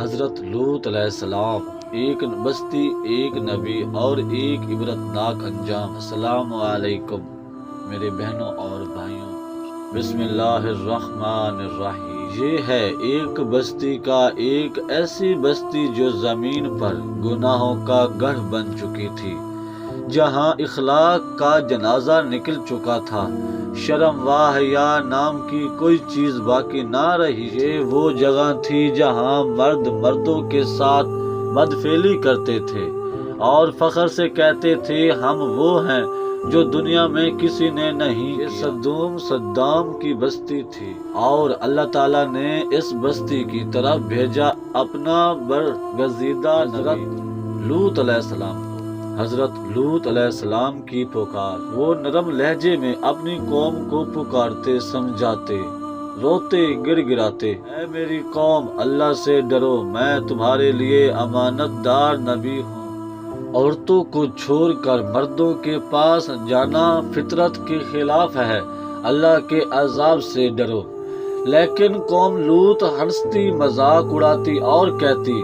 حضرت لوط علیہ السلام، ایک بستی، ایک نبی اور ایک عبرتناک انجام۔ السلام علیکم میرے بہنوں اور بھائیوں، بسم اللہ الرحمن الرحیم۔ یہ ہے ایک بستی کا، ایک ایسی بستی جو زمین پر گناہوں کا گڑھ بن چکی تھی، جہاں اخلاق کا جنازہ نکل چکا تھا، شرم و حیا نام کی کوئی چیز باقی نہ رہی۔ یہ وہ جگہ تھی جہاں مرد مردوں کے ساتھ بدفعلی کرتے تھے اور فخر سے کہتے تھے ہم وہ ہیں جو دنیا میں کسی نے نہیں۔ یہ صدام کی بستی تھی اور اللہ تعالیٰ نے اس بستی کی طرف بھیجا اپنا برگزیدہ حضرت لوط علیہ السلام کو۔ حضرت لوط علیہ السلام کی پکار، وہ نرم لہجے میں اپنی قوم کو پکارتے، سمجھاتے، روتے، گڑ گڑاتے، اے میری قوم، اللہ سے ڈرو، میں تمہارے لیے امانت دار نبی ہوں۔ عورتوں کو چھوڑ کر مردوں کے پاس جانا فطرت کے خلاف ہے، اللہ کے عذاب سے ڈرو۔ لیکن قوم لوط ہنستی، مذاق اڑاتی اور کہتی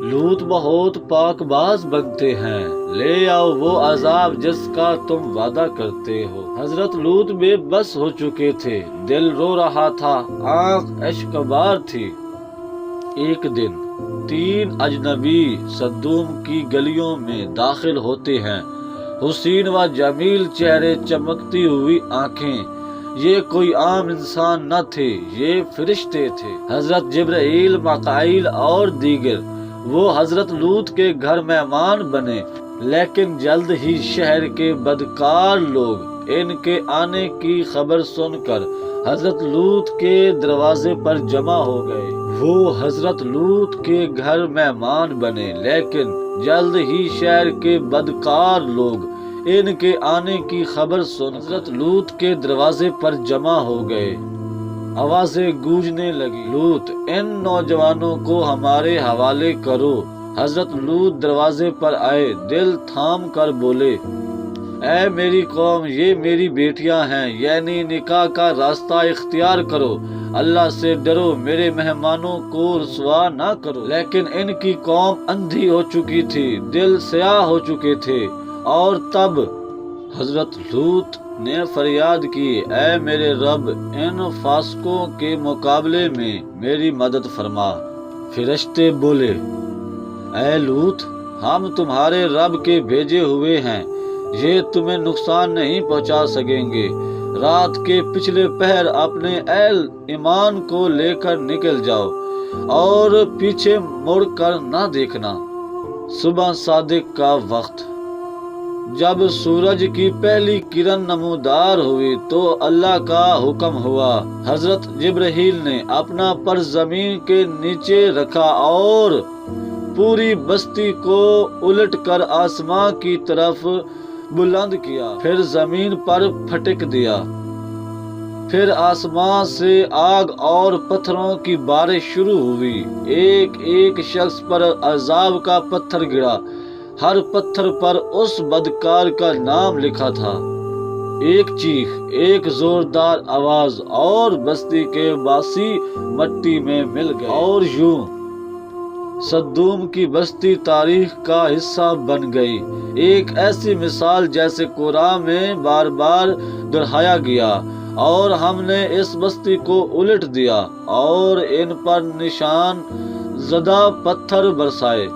لوط بہت پاک باز بنتے ہیں، لے آؤ وہ عذاب جس کا تم وعدہ کرتے ہو۔ حضرت لوط بے بس ہو چکے تھے، دل رو رہا تھا، آنکھ اشکبار تھی۔ ایک دن 3 اجنبی صدوم کی گلیوں میں داخل ہوتے ہیں، حسین و جمیل چہرے، چمکتی ہوئی آنکھیں۔ یہ کوئی عام انسان نہ تھے، یہ فرشتے تھے، حضرت جبرائیل، میکائیل اور دیگر۔ وہ حضرت لوط کے گھر مہمان بنے، لیکن جلد ہی شہر کے بدکار لوگ ان کے آنے کی خبر سن کر حضرت لوط کے دروازے پر جمع ہو گئے۔ وہ حضرت لوط کے گھر مہمان بنے، لیکن جلد ہی شہر کے بدکار لوگ ان کے آنے کی خبر سن حضرت لوط کے دروازے پر جمع ہو گئے۔ آوازیں گونجنے لگی، لوط، ان نوجوانوں کو ہمارے حوالے کرو۔ حضرت لوط دروازے پر آئے، دل تھام کر بولے، اے میری قوم، یہ میری بیٹیاں ہیں، یعنی نکاح کا راستہ اختیار کرو، اللہ سے ڈرو، میرے مہمانوں کو رسوا نہ کرو۔ لیکن ان کی قوم اندھی ہو چکی تھی، دل سیاہ ہو چکے تھے، اور تب حضرت لوط نے فریاد کی، اے میرے رب، ان فاسقوں کے مقابلے میں میری مدد فرما۔ فرشتے بولے، اے لوط، ہم تمہارے رب کے بھیجے ہوئے ہیں، یہ تمہیں نقصان نہیں پہنچا سکیں گے۔ رات کے پچھلے پہر اپنے اہل ایمان کو لے کر نکل جاؤ اور پیچھے مڑ کر نہ دیکھنا۔ صبح صادق کا وقت، جب سورج کی پہلی کرن نمودار ہوئی تو اللہ کا حکم ہوا، حضرت جبرائیل نے اپنا پر زمین کے نیچے رکھا اور پوری بستی کو الٹ کر آسمان کی طرف بلند کیا، پھر زمین پر پھٹک دیا۔ پھر آسمان سے آگ اور پتھروں کی بارش شروع ہوئی، ایک ایک شخص پر عذاب کا پتھر گرا، ہر پتھر پر اس بدکار کا نام لکھا تھا۔ ایک چیخ، ایک زوردار آواز، اور بستی کے باسی مٹی میں مل گئے، اور یوں صدوم کی بستی تاریخ کا حصہ بن گئی، ایک ایسی مثال جیسے قرآن میں بار بار دہرایا گیا، اور ہم نے اس بستی کو الٹ دیا اور ان پر نشان زدہ پتھر برسائے۔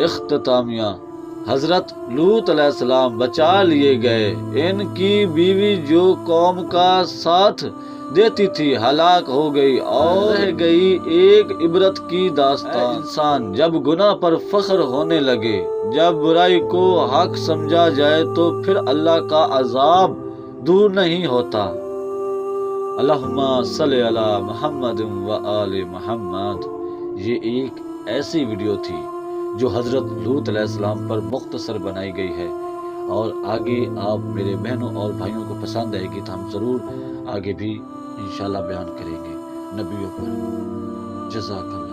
اختتامیہ، حضرت لوط علیہ السلام بچا لیے گئے، ان کی بیوی جو قوم کا ساتھ دیتی تھی ہلاک ہو گئی، اور رہ گئی ایک عبرت کی داستان۔ انسان جب گناہ پر فخر ہونے لگے، جب برائی کو حق سمجھا جائے تو پھر اللہ کا عذاب دور نہیں ہوتا۔ اللہم صلی علی محمد و آل محمد۔ یہ ایک ایسی ویڈیو تھی جو حضرت لوط علیہ السلام پر مختصر بنائی گئی ہے، اور آگے آپ میرے بہنوں اور بھائیوں کو پسند آئے گی تو ہم ضرور آگے بھی انشاءاللہ بیان کریں گے نبیوں پر۔ جزاک اللہ۔